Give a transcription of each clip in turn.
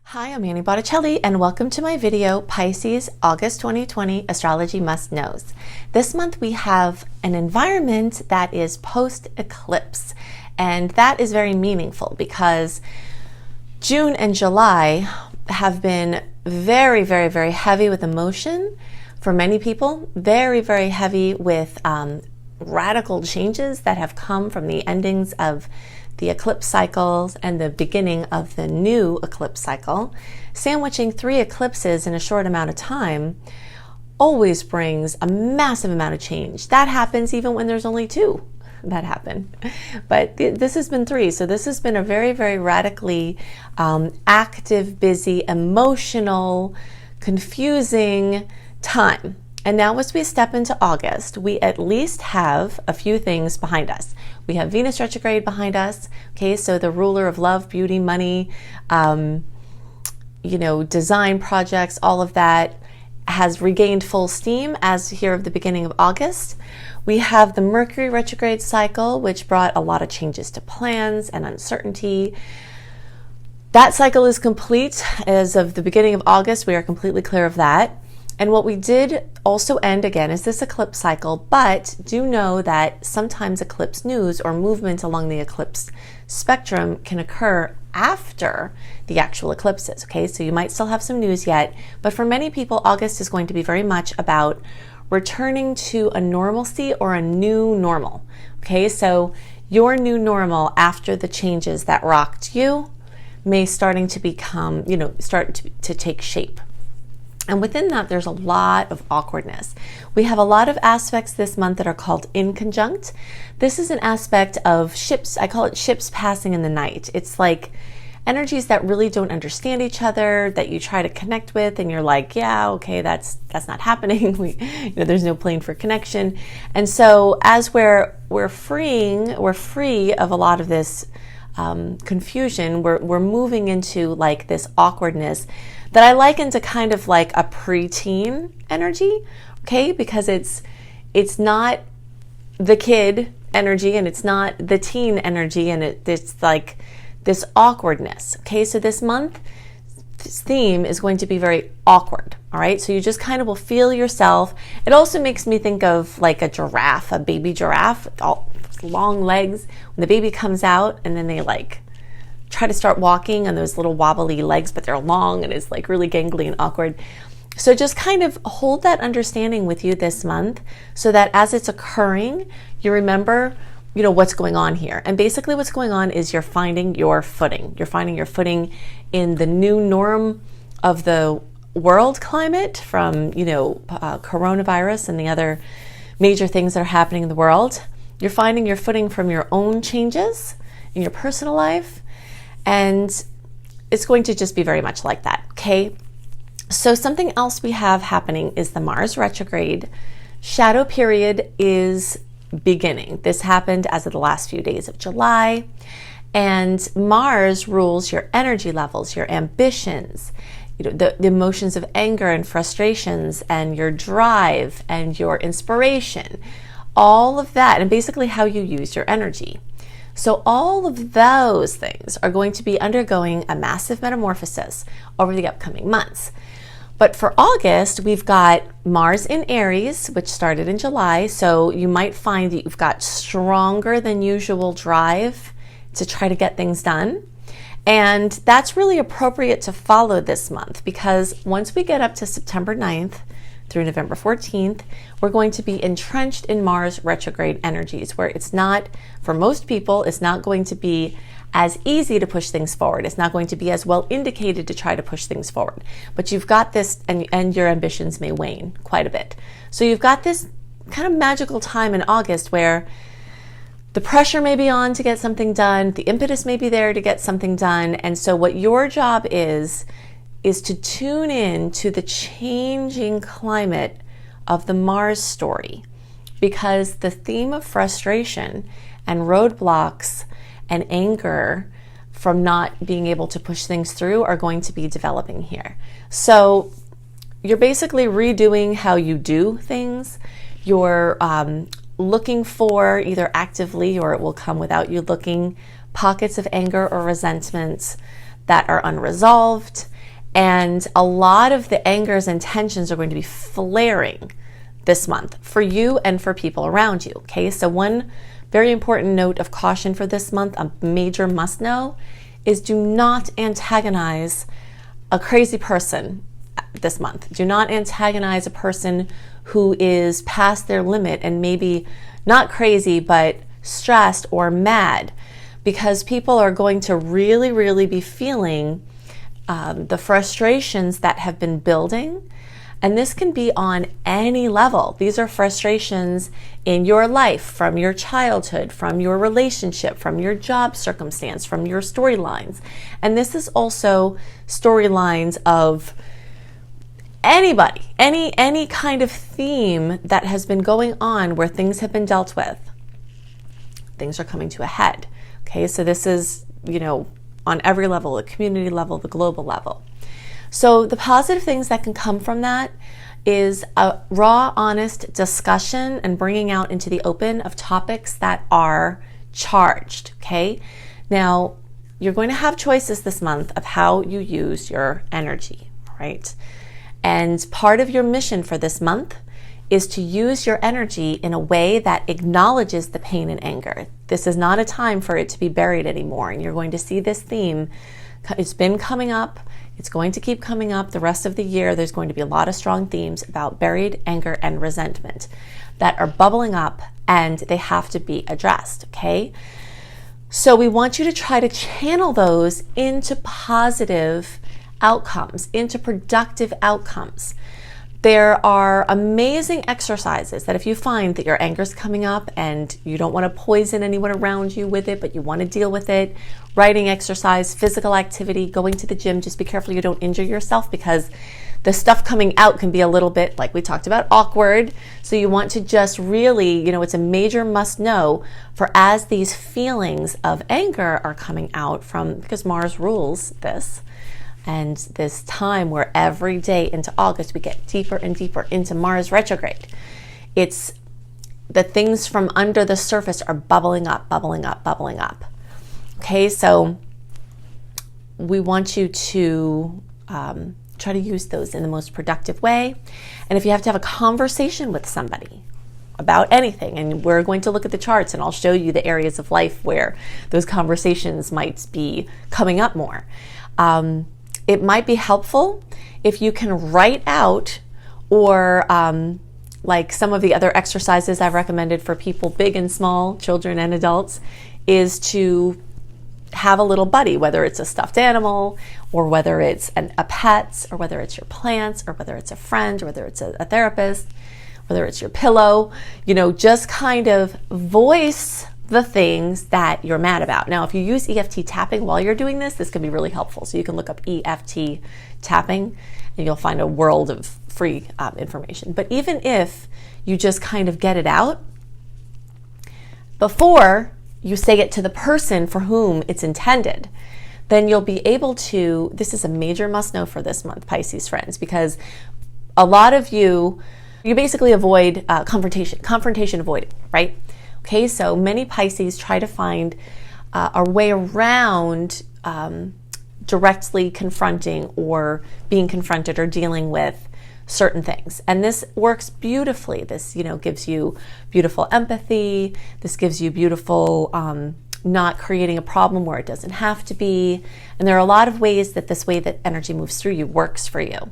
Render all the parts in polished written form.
Hi, I'm Annie Botticelli, and welcome to my video, Pisces, August 2020, Astrology Must Knows. This month we have an environment that is post-eclipse, and that is very meaningful because June and July have been very, very, very heavy with emotion for many people, very, very heavy with radical changes that have come from the endings of the eclipse cycles and the beginning of the new eclipse cycle. Sandwiching 3 eclipses in a short amount of time always brings a massive amount of change. That happens even when there's only 2 that happen. But this has been 3, so this has been a very, very radically active, busy, emotional, confusing time. And now as we step into August, we at least have a few things behind us. We have Venus Retrograde behind us, okay, so the ruler of love, beauty, money, design projects, all of that has regained full steam as here of the beginning of August. We have the Mercury Retrograde cycle, which brought a lot of changes to plans and uncertainty. That cycle is complete as of the beginning of August. We are completely clear of that. And what we did also end again is this eclipse cycle, but do know that sometimes eclipse news or movement along the eclipse spectrum can occur after the actual eclipses, okay? So you might still have some news yet, but for many people, August is going to be very much about returning to a normalcy or a new normal, okay? So your new normal after the changes that rocked you may starting to become, start to take shape. And within that, there's a lot of awkwardness. We have a lot of aspects this month that are called inconjunct. This is an aspect of ships. I call it ships passing in the night. It's like energies that really don't understand each other, that you try to connect with, and you're like, yeah, okay, that's not happening. There's no plane for connection. And so as we're free of a lot of this confusion, we're moving into like this awkwardness that I liken to kind of like a preteen energy, okay? Because it's not the kid energy and it's not the teen energy, and it's like this awkwardness, okay? So this month, this theme is going to be very awkward, all right? So you just kind of will feel yourself. It also makes me think of like a giraffe, a baby giraffe with all long legs. When the baby comes out and then they like try to start walking on those little wobbly legs, but they're long and it's like really gangly and awkward. So just kind of hold that understanding with you this month so that as it's occurring, you remember, what's going on here. And basically what's going on is you're finding your footing. You're finding your footing in the new norm of the world climate from, coronavirus and the other major things that are happening in the world. You're finding your footing from your own changes in your personal life. And it's going to just be very much like that, okay? So something else we have happening is the Mars retrograde. Shadow period is beginning. This happened as of the last few days of July. And Mars rules your energy levels, your ambitions, the emotions of anger and frustrations and your drive and your inspiration, all of that, and basically how you use your energy. So all of those things are going to be undergoing a massive metamorphosis over the upcoming months. But for August, we've got Mars in Aries, which started in July. So you might find that you've got stronger than usual drive to try to get things done. And that's really appropriate to follow this month because once we get up to September 9th, through November 14th, we're going to be entrenched in Mars retrograde energies where it's not, for most people, it's not going to be as easy to push things forward. It's not going to be as well indicated to try to push things forward. But you've got this, and your ambitions may wane quite a bit. So you've got this kind of magical time in August where the pressure may be on to get something done, the impetus may be there to get something done, and so what your job is to tune in to the changing climate of the Mars story, because the theme of frustration and roadblocks and anger from not being able to push things through are going to be developing here. So you're basically redoing how you do things. You're looking for, either actively or it will come without you looking, pockets of anger or resentment that are unresolved, and a lot of the angers and tensions are going to be flaring this month for you and for people around you. Okay, so one very important note of caution for this month, a major must know, is do not antagonize a crazy person this month. Do not antagonize a person who is past their limit and maybe not crazy, but stressed or mad, because people are going to really, really be feeling the frustrations that have been building. And this can be on any level. These are frustrations in your life, from your childhood, from your relationship, from your job circumstance, from your storylines. And this is also storylines of anybody, any kind of theme that has been going on where things have been dealt with. Things are coming to a head. Okay, so this is, on every level, the community level, the global level. So the positive things that can come from that is a raw, honest discussion and bringing out into the open of topics that are charged, okay? Now, you're going to have choices this month of how you use your energy, right? And part of your mission for this month is to use your energy in a way that acknowledges the pain and anger. This is not a time for it to be buried anymore, and you're going to see this theme. It's been coming up. It's going to keep coming up the rest of the year. There's going to be a lot of strong themes about buried anger and resentment that are bubbling up, and they have to be addressed, okay? So we want you to try to channel those into positive outcomes, into productive outcomes. There are amazing exercises that if you find that your anger is coming up and you don't want to poison anyone around you with it, but you want to deal with it, writing exercise, physical activity, going to the gym, just be careful you don't injure yourself, because the stuff coming out can be a little bit, like we talked about, awkward. So you want to just really, it's a major must know for as these feelings of anger are coming out because Mars rules this. And this time where every day into August we get deeper and deeper into Mars retrograde. It's the things from under the surface are bubbling up, bubbling up, bubbling up. Okay, so we want you to try to use those in the most productive way. And if you have to have a conversation with somebody about anything, and we're going to look at the charts and I'll show you the areas of life where those conversations might be coming up more. It might be helpful if you can write out, or like some of the other exercises I've recommended for people big and small, children and adults, is to have a little buddy, whether it's a stuffed animal, or whether it's a pet, or whether it's your plants, or whether it's a friend, or whether it's a therapist, whether it's your pillow, just kind of voice the things that you're mad about. Now, if you use EFT tapping while you're doing this can be really helpful. So you can look up EFT tapping and you'll find a world of free information. But even if you just kind of get it out, before you say it to the person for whom it's intended, then you'll be able to, this is a major must know for this month, Pisces friends, because a lot of you basically avoid confrontation avoiding, right? Okay, so many Pisces try to find a way around directly confronting or being confronted or dealing with certain things. And this works beautifully. This, gives you beautiful empathy. This gives you beautiful not creating a problem where it doesn't have to be. And there are a lot of ways that this way that energy moves through you works for you.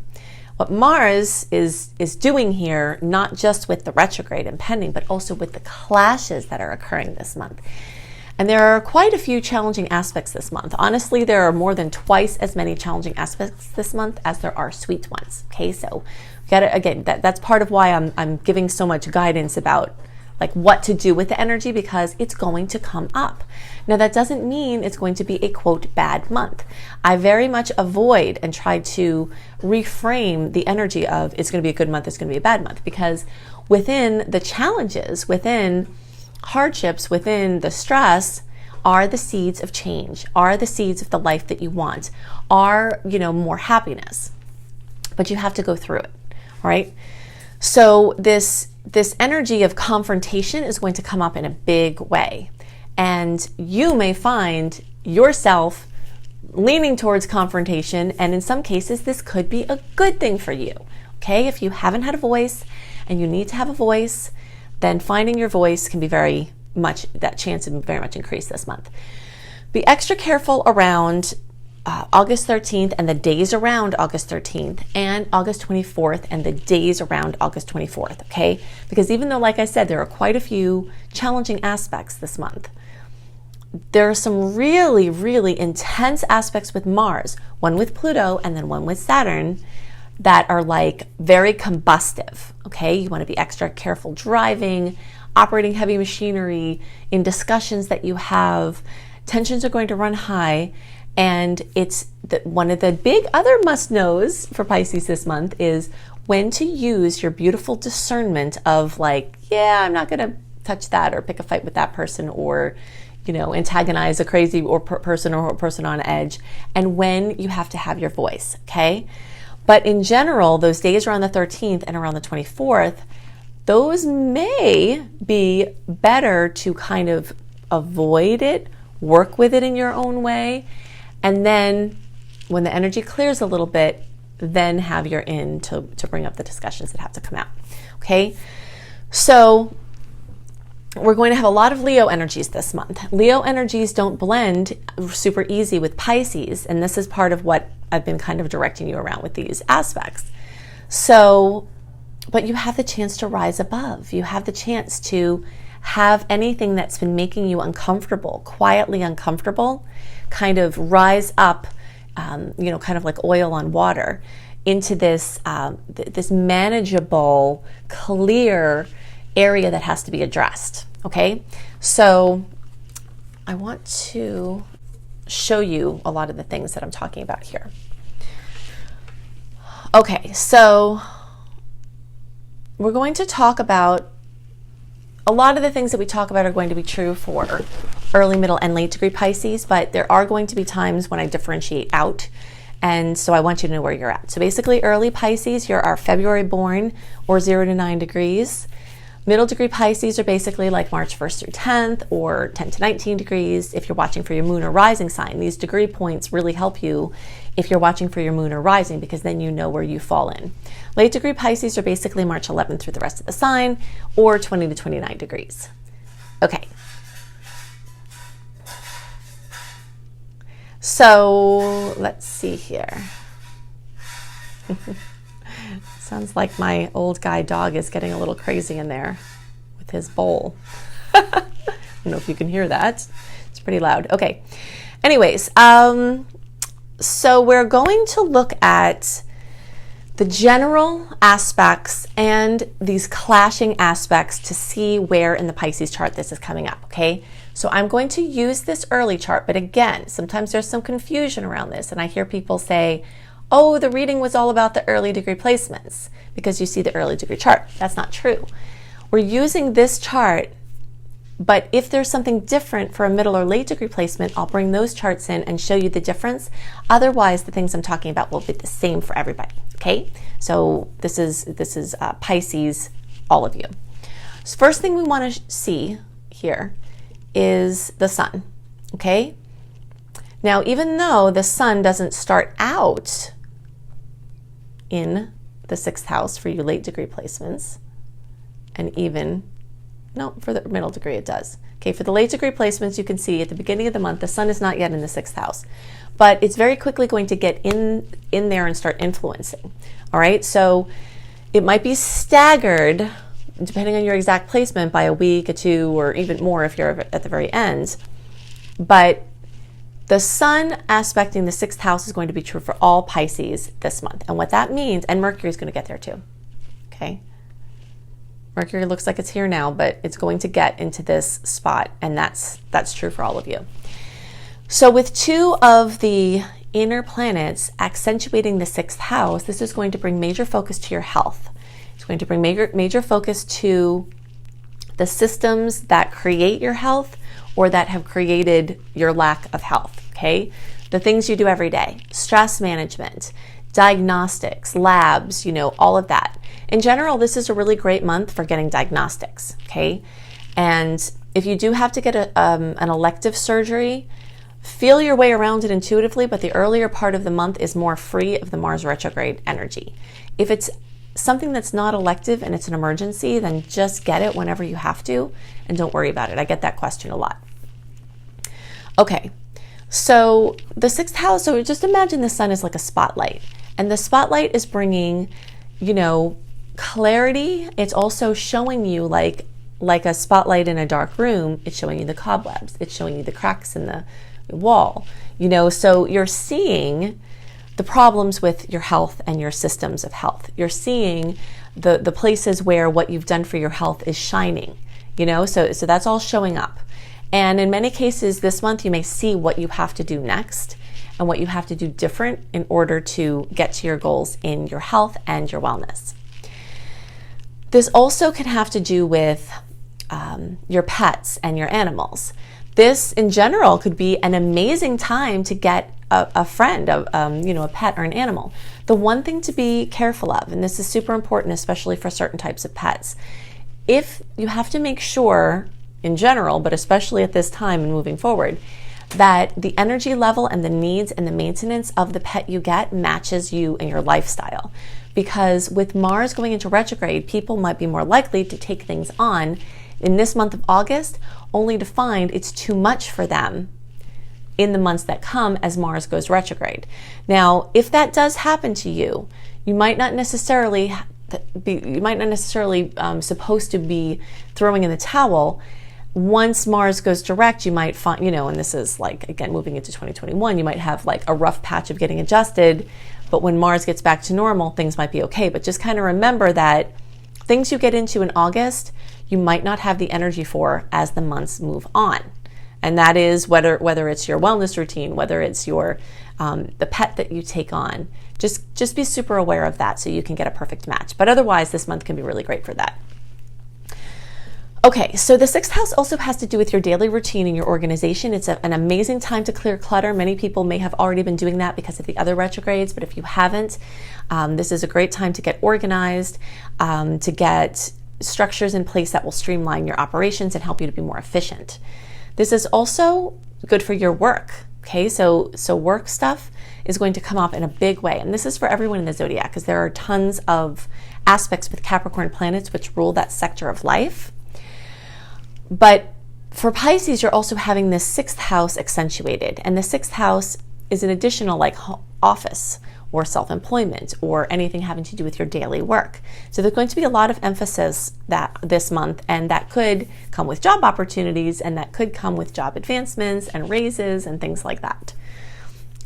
What Mars is doing here, not just with the retrograde impending, but also with the clashes that are occurring this month. And there are quite a few challenging aspects this month. Honestly, there are more than twice as many challenging aspects this month as there are sweet ones. Okay, so that's part of why I'm giving so much guidance about like what to do with the energy, because it's going to come up. Now, that doesn't mean it's going to be a quote bad month. I very much avoid and try to reframe the energy of it's going to be a good month, it's going to be a bad month, because within the challenges, within hardships, within the stress are the seeds of change, are the seeds of the life that you want, are, more happiness. But you have to go through it, all right? So this energy of confrontation is going to come up in a big way. And you may find yourself leaning towards confrontation, and in some cases this could be a good thing for you. Okay, if you haven't had a voice and you need to have a voice, then finding your voice can be very much, that chance can very much increase this month. Be extra careful around August 13th and the days around August 13th, and August 24th and the days around August 24th, okay? Because even though, like I said, there are quite a few challenging aspects this month, there are some really, really intense aspects with Mars, one with Pluto and then one with Saturn, that are like very combustive, okay? You want to be extra careful driving, operating heavy machinery, in discussions that you have. Tensions are going to run high, and it's one of the big other must-knows for Pisces this month is when to use your beautiful discernment of like, yeah, I'm not going to touch that or pick a fight with that person, or antagonize a crazy person or a person on edge, and when you have to have your voice, okay? But in general, those days around the 13th and around the 24th, those may be better to kind of avoid it, work with it in your own way, and then when the energy clears a little bit, then have your in to bring up the discussions that have to come out, okay? So we're going to have a lot of Leo energies this month. Leo energies don't blend super easy with Pisces, and this is part of what I've been kind of directing you around with these aspects. So, but you have the chance to rise above. You have the chance to have anything that's been making you uncomfortable, quietly uncomfortable, kind of rise up, kind of like oil on water, into this this manageable, clear area that has to be addressed. Okay, so I want to show you a lot of the things that I'm talking about here. Okay, so we're going to talk about a lot of the things that we talk about are going to be true for early, middle, and late degree Pisces, but there are going to be times when I differentiate out, and so I want you to know where you're at. So basically, early Pisces, you're our February born, or 0 to 9 degrees. Middle degree Pisces are basically like March 1st through 10th, or 10 to 19 degrees if you're watching for your moon or rising sign. These degree points really help you if you're watching for your moon or rising, because then you know where you fall in. Late degree Pisces are basically March 11th through the rest of the sign, or 20 to 29 degrees. Okay. So let's see here. Sounds like my old guy dog is getting a little crazy in there with his bowl. I don't know if you can hear that. It's pretty loud. Okay. Anyways, so we're going to look at the general aspects and these clashing aspects to see where in the Pisces chart this is coming up, okay? So I'm going to use this early chart, but again, sometimes there's some confusion around this, and I hear people say, oh, the reading was all about the early degree placements because you see the early degree chart. That's not true. We're using this chart, but if there's something different for a middle or late degree placement, I'll bring those charts in and show you the difference. Otherwise, the things I'm talking about will be the same for everybody, okay? So this is Pisces, all of you. So first thing we want to see here is the sun, okay? Now, even though the sun doesn't start out in the 6th house for you late degree placements, and even, no, for the middle degree it does. Okay, for the late degree placements, you can see at the beginning of the month, the sun is not yet in the 6th house, but it's very quickly going to get in there and start influencing. All right, so it might be staggered, depending on your exact placement, by a week or two, or even more if you're at the very end, but the sun aspecting the 6th house is going to be true for all Pisces this month. And what that means, and Mercury is going to get there too, okay? Mercury looks like it's here now, but it's going to get into this spot, and that's true for all of you. So with 2 of the inner planets accentuating the 6th house, this is going to bring major focus to your health. It's going to bring major focus to the systems that create your health or that have created your lack of health, okay? The things you do every day, stress management, diagnostics, labs, all of that. In general, this is a really great month for getting diagnostics, okay? And if you do have to get an elective surgery, feel your way around it intuitively, but the earlier part of the month is more free of the Mars retrograde energy. If it's something that's not elective and it's an emergency, then just get it whenever you have to and don't worry about it. I get that question a lot. Okay, so the sixth house, so just imagine the sun is like a spotlight, and the spotlight is bringing, clarity. It's also showing you like a spotlight in a dark room. It's showing you the cobwebs. It's showing you the cracks in the wall, so you're seeing the problems with your health and your systems of health. You're seeing the places where what you've done for your health is shining, so that's all showing up. And in many cases this month, you may see what you have to do next and what you have to do different in order to get to your goals in your health and your wellness. This also can have to do with your pets and your animals. This in general could be an amazing time to get a friend, a pet or an animal. The one thing to be careful of, and this is super important, especially for certain types of pets, if you have to make sure in general, but especially at this time and moving forward, that the energy level and the needs and the maintenance of the pet you get matches you and your lifestyle. Because with Mars going into retrograde, people might be more likely to take things on in this month of August, only to find it's too much for them in the months that come as Mars goes retrograde. Now, if that does happen to you, you might not necessarily supposed to be throwing in the towel. Once Mars goes direct, you might find, and this is like, again, moving into 2021, you might have like a rough patch of getting adjusted, but when Mars gets back to normal, things might be okay. But just kind of remember that things you get into in August, you might not have the energy for as the months move on. And that is whether it's your wellness routine, whether it's your the pet that you take on. Just be super aware of that so you can get a perfect match. But otherwise, this month can be really great for that. Okay, so the sixth house also has to do with your daily routine and your organization. It's an amazing time to clear clutter. Many people may have already been doing that because of the other retrogrades, but if you haven't, this is a great time to get organized, to get structures in place that will streamline your operations and help you to be more efficient. This is also good for your work. Okay, so work stuff is going to come up in a big way. And this is for everyone in the zodiac because there are tons of aspects with Capricorn planets which rule that sector of life. But for Pisces, you're also having this sixth house accentuated. And the sixth house is an additional like office or self-employment or anything having to do with your daily work. So there's going to be a lot of emphasis that this month, and that could come with job opportunities, and that could come with job advancements and raises and things like that.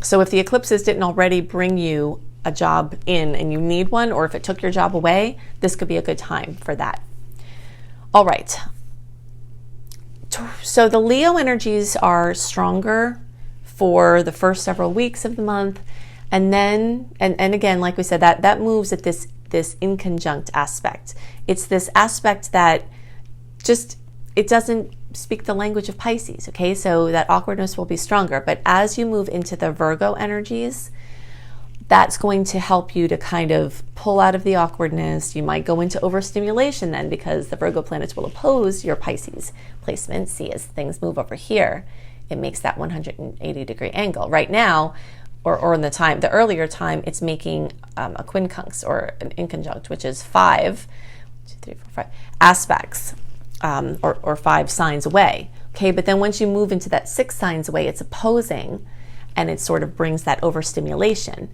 So if the eclipses didn't already bring you a job in and you need one, or if it took your job away, this could be a good time for that. All right. So the Leo energies are stronger for the first several weeks of the month. And then, and again, like we said, that moves at this inconjunct aspect. It's this aspect that it doesn't speak the language of Pisces, okay? So that awkwardness will be stronger. But as you move into the Virgo energies, that's going to help you to kind of pull out of the awkwardness. You might go into overstimulation then because the Virgo planets will oppose your Pisces placement. See, as things move over here, it makes that 180-degree angle. Right now, or in the earlier time, it's making a quincunx or an inconjunct, which is 5 aspects or 5 signs away. Okay, but then once you move into that 6 signs away, it's opposing, and it sort of brings that overstimulation.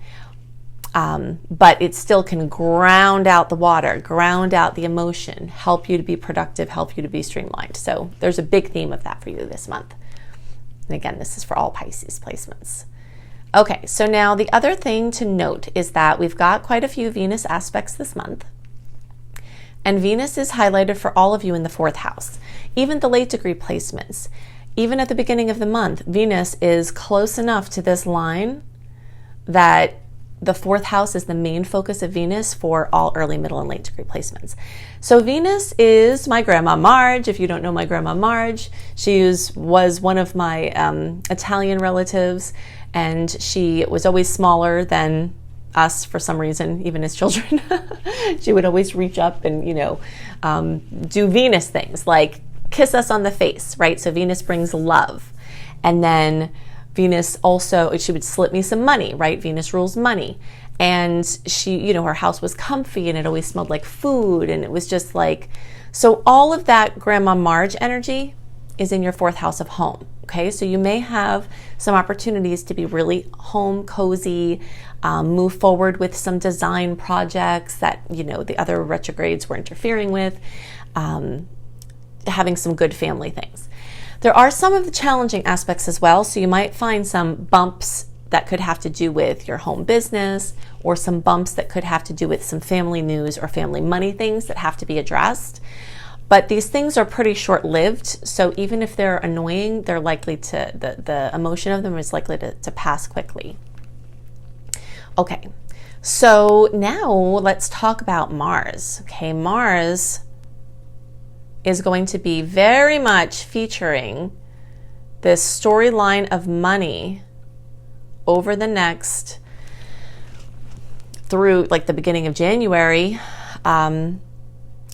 But it still can ground out the water, ground out the emotion, help you to be productive, help you to be streamlined. So there's a big theme of that for you this month. And again, this is for all Pisces placements. Okay, so now the other thing to note is that we've got quite a few Venus aspects this month. And Venus is highlighted for all of you in the 4th house. Even the late degree placements. Even at the beginning of the month, Venus is close enough to this line that the 4th house is the main focus of Venus for all early, middle, and late degree placements. So Venus is my grandma Marge. If you don't know my grandma Marge, she was one of my Italian relatives, and she was always smaller than us for some reason, even as children. She would always reach up and, do Venus things like kiss us on the face, right? So Venus brings love. And then Venus also, she would slip me some money, right? Venus rules money. And she, you know, her house was comfy and it always smelled like food. And it was just like, so all of that Grandma Marge energy is in your 4th house of home. Okay, so you may have some opportunities to be really home cozy, move forward with some design projects that, you know, the other retrogrades were interfering with, having some good family things. There are some of the challenging aspects as well, so you might find some bumps that could have to do with your home business, or some bumps that could have to do with some family news or family money things that have to be addressed. But these things are pretty short-lived, so even if they're annoying, they're likely to, the emotion of them is likely to pass quickly. Okay, so now let's talk about Mars. Okay, Mars is going to be very much featuring this storyline of money over the next, through like the beginning of January,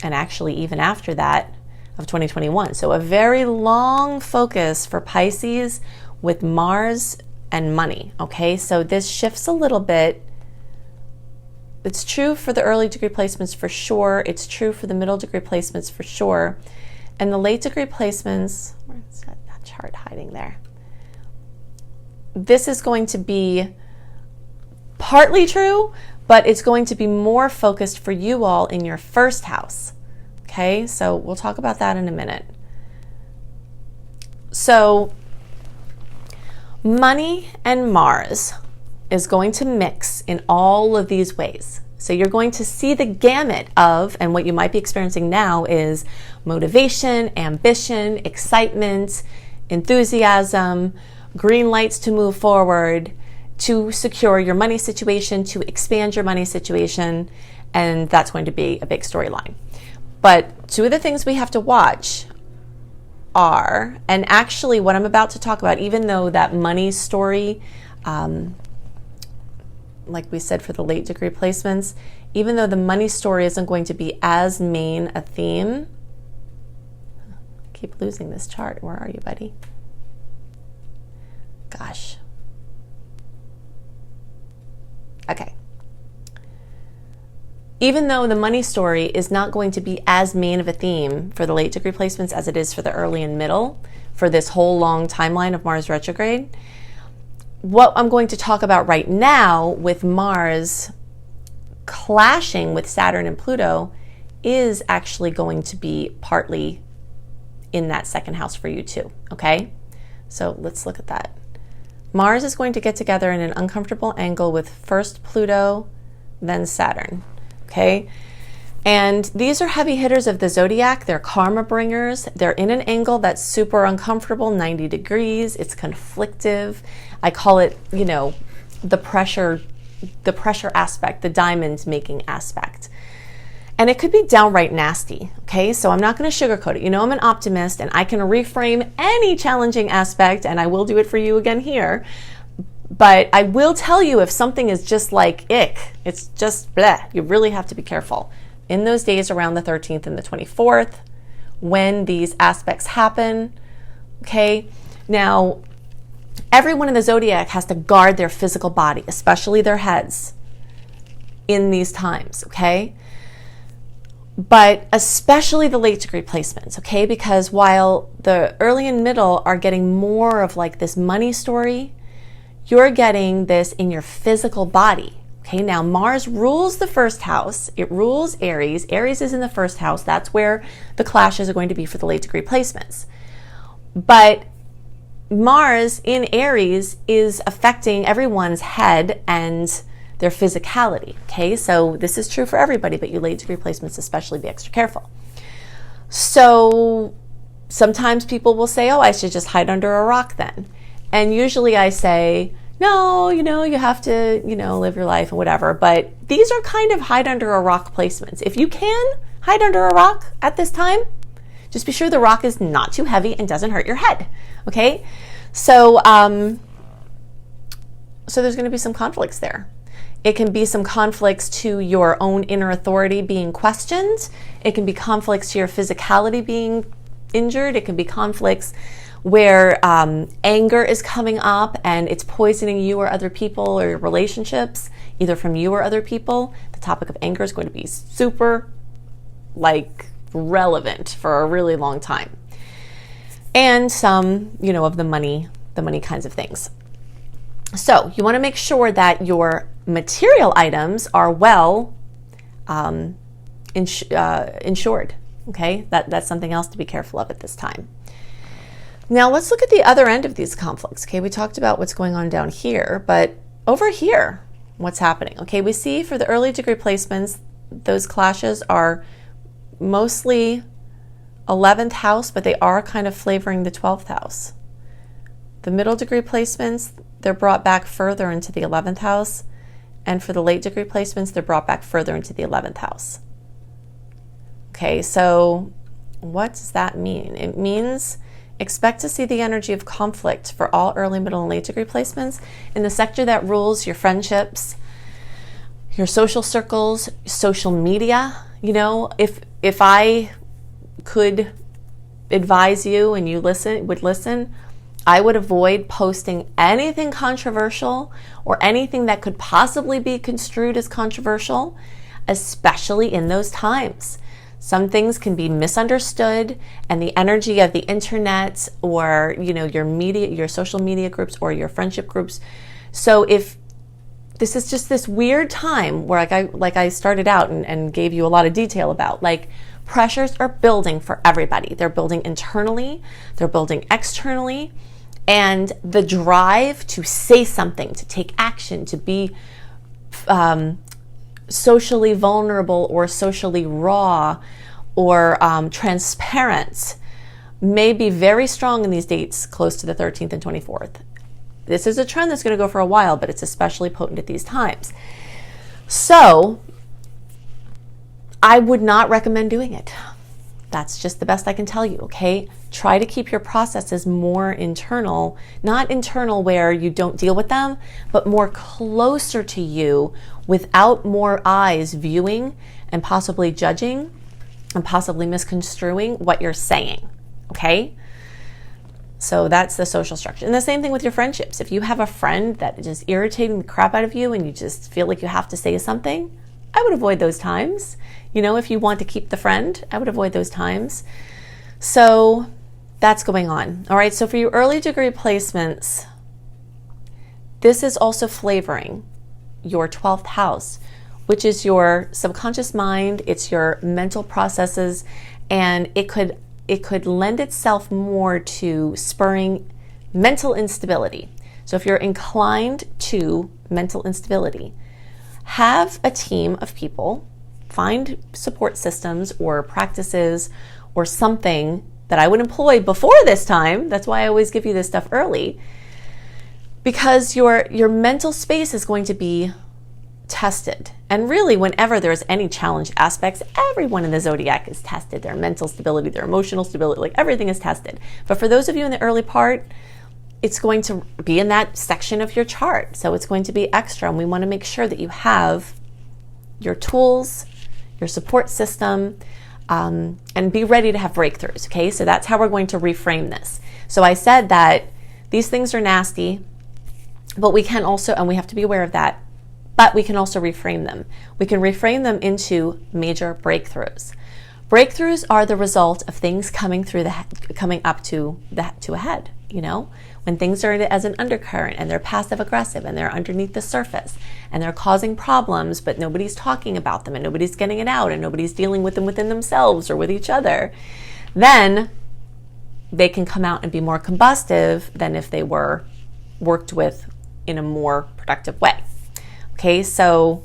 and actually even after that of 2021. So a very long focus for Pisces with Mars and money. Okay, so this shifts a little bit. It's true for the early degree placements for sure. It's true for the middle degree placements for sure. And the late degree placements, where's that chart hiding there? This is going to be partly true, but it's going to be more focused for you all in your 1st house. Okay, so we'll talk about that in a minute. So money and Mars is going to mix in all of these ways. So you're going to see the gamut of, and what you might be experiencing now is motivation, ambition, excitement, enthusiasm, green lights to move forward, to secure your money situation, to expand your money situation, and that's going to be a big storyline. But 2 of the things we have to watch are, and actually what I'm about to talk about, even though that money story, like we said for the late degree placements, even though the money story isn't going to be as main a theme, I keep losing this chart. Where are you, buddy? Gosh. Okay. Even though the money story is not going to be as main of a theme for the late degree placements as it is for the early and middle, for this whole long timeline of Mars retrograde, what I'm going to talk about right now with Mars clashing with Saturn and Pluto is actually going to be partly in that 2nd house for you too, okay? So let's look at that. Mars is going to get together in an uncomfortable angle with first Pluto, then Saturn. Okay, and these are heavy hitters of the zodiac. They're karma bringers. They're in an angle that's super uncomfortable, 90 degrees. It's conflictive. I call it, you know, the pressure aspect, the diamond making aspect. And it could be downright nasty, okay? So I'm not going to sugarcoat it. You know, I'm an optimist and I can reframe any challenging aspect, and I will do it for you again here. But I will tell you, if something is just like ick, it's just bleh, you really have to be careful. In those days around the 13th and the 24th, when these aspects happen, okay? Now, everyone in the zodiac has to guard their physical body, especially their heads, in these times, okay? But especially the late degree placements, okay? Because while the early and middle are getting more of like this money story, you're getting this in your physical body, okay? Now, Mars rules the 1st house. It rules Aries. Aries is in the 1st house. That's where the clashes are going to be for the late degree placements. But Mars in Aries is affecting everyone's head and their physicality, okay? So this is true for everybody, but you late degree placements especially, be extra careful. So sometimes people will say, oh, I should just hide under a rock then. And usually I say, no, you know, you have to, you know, live your life and whatever. But these are kind of hide under a rock placements. If you can hide under a rock at this time, just be sure the rock is not too heavy and doesn't hurt your head, okay? So, so there's going to be some conflicts there. It can be some conflicts to your own inner authority being questioned. It can be conflicts to your physicality being injured. It can be conflicts where anger is coming up and it's poisoning you or other people or your relationships, either from you or other people. The topic of anger is going to be super relevant for a really long time. And some, of the money kinds of things. So you want to make sure that your material items are well insured. Okay, that's something else to be careful of at this time. Now let's look at the other end of these conflicts. Okay, we talked about what's going on down here, but over here, what's happening? Okay, we see for the early degree placements, those clashes are mostly 11th house, but they are kind of flavoring the 12th house. The middle degree placements, they're brought back further into the 11th house. And for the late degree placements, they're brought back further into the 11th house. Okay, so what does that mean? It means expect to see the energy of conflict for all early, middle, and late degree placements in the sector that rules your friendships, your social circles, social media. If I could advise you and you would listen, I would avoid posting anything controversial or anything that could possibly be construed as controversial, especially in those times. Some things can be misunderstood, and the energy of the internet or your media, your social media groups or your friendship groups. So if this is just this weird time where like I started out and gave you a lot of detail about, pressures are building for everybody. They're building internally, they're building externally, and the drive to say something, to take action, to be socially vulnerable or socially raw or transparent may be very strong in these dates close to the 13th and 24th. This is a trend that's going to go for a while, but it's especially potent at these times. So I would not recommend doing it. That's just the best I can tell you, okay? Try to keep your processes more internal, not internal where you don't deal with them, but more closer to you without more eyes viewing and possibly judging and possibly misconstruing what you're saying, okay? So that's the social structure. And the same thing with your friendships. If you have a friend that is just irritating the crap out of you and you just feel like you have to say something, I would avoid those times. If you want to keep the friend, I would avoid those times. So that's going on. All right, so for your early degree placements, this is also flavoring your 12th house, which is your subconscious mind, it's your mental processes, and it could lend itself more to spurring mental instability. So if you're inclined to mental instability, have a team of people, find support systems or practices or something that I would employ before this time. That's why I always give you this stuff early, because your mental space is going to be tested. And really, whenever there's any challenge aspects, everyone in the zodiac is tested. Their mental stability, their emotional stability, everything is tested. But for those of you in the early part, it's going to be in that section of your chart. So it's going to be extra, and we want to make sure that you have your tools, your support system, and be ready to have breakthroughs, okay? So that's how we're going to reframe this. So I said that these things are nasty, but we can also, and we have to be aware of that, but we can also reframe them. We can reframe them into major breakthroughs. Breakthroughs are the result of things coming up to a head, when things are as an undercurrent and they're passive aggressive and they're underneath the surface and they're causing problems, but nobody's talking about them and nobody's getting it out and nobody's dealing with them within themselves or with each other, then they can come out and be more combustive than if they were worked with in a more productive way. Okay, so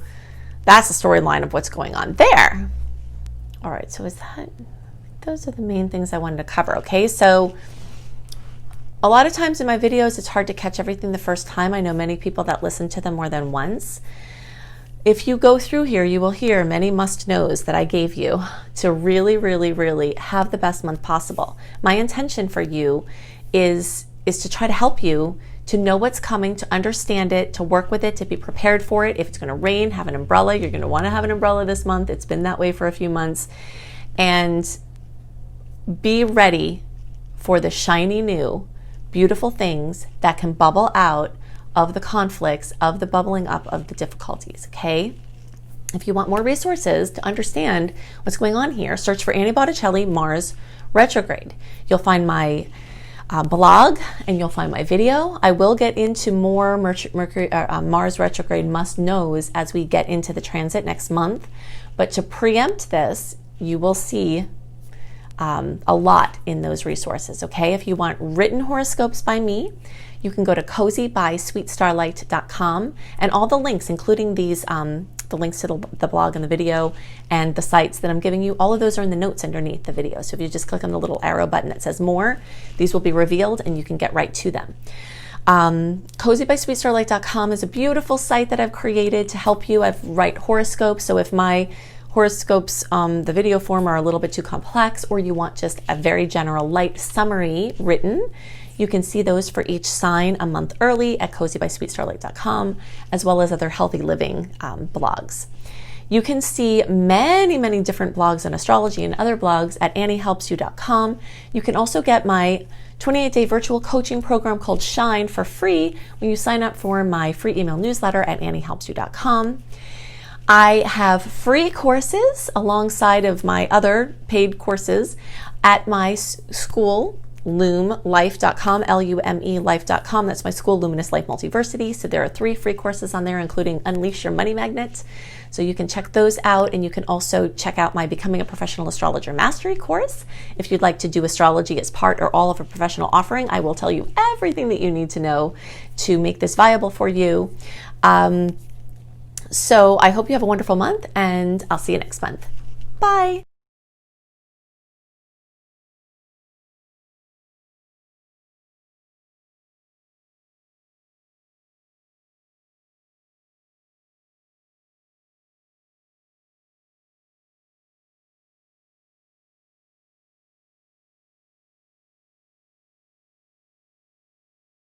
that's the storyline of what's going on there. All right, so those are the main things I wanted to cover, okay? So a lot of times in my videos, it's hard to catch everything the first time. I know many people that listen to them more than once. If you go through here, you will hear many must-knows that I gave you to really, really, really have the best month possible. My intention for you is to try to help you to know what's coming, to understand it, to work with it, to be prepared for it. If it's going to rain, have an umbrella. You're going to want to have an umbrella this month. It's been that way for a few months. And be ready for the shiny new, beautiful things that can bubble out of the conflicts, of the bubbling up of the difficulties, okay? If you want more resources to understand what's going on here, search for Annie Botticelli, Mars Retrograde. You'll find my blog and you'll find my video. I will get into more Mars Retrograde must-knows as we get into the transit next month. But to preempt this, you will see a lot in those resources, okay? If you want written horoscopes by me, you can go to cozybysweetstarlight.com, and all the links, including these, the links to the blog and the video and the sites that I'm giving you, all of those are in the notes underneath the video. So if you just click on the little arrow button that says more, these will be revealed and you can get right to them. Cozybysweetstarlight.com is a beautiful site that I've created to help you. I write horoscopes, so if my horoscopes, the video form, are a little bit too complex, or you want just a very general light summary written, you can see those for each sign a month early at cozybysweetstarlight.com, as well as other healthy living blogs. You can see many, many different blogs on astrology and other blogs at anniehelpsyou.com. You can also get my 28-day virtual coaching program called Shine for free when you sign up for my free email newsletter at anniehelpsyou.com. I have free courses alongside of my other paid courses at my school, lumelife.com, L-U-M-E life.com. That's my school, Luminous Life Multiversity. So there are 3 free courses on there, including Unleash Your Money Magnet. So you can check those out, and you can also check out my Becoming a Professional Astrologer Mastery course. If you'd like to do astrology as part or all of a professional offering, I will tell you everything that you need to know to make this viable for you. So I hope you have a wonderful month, and I'll see you next month. Bye.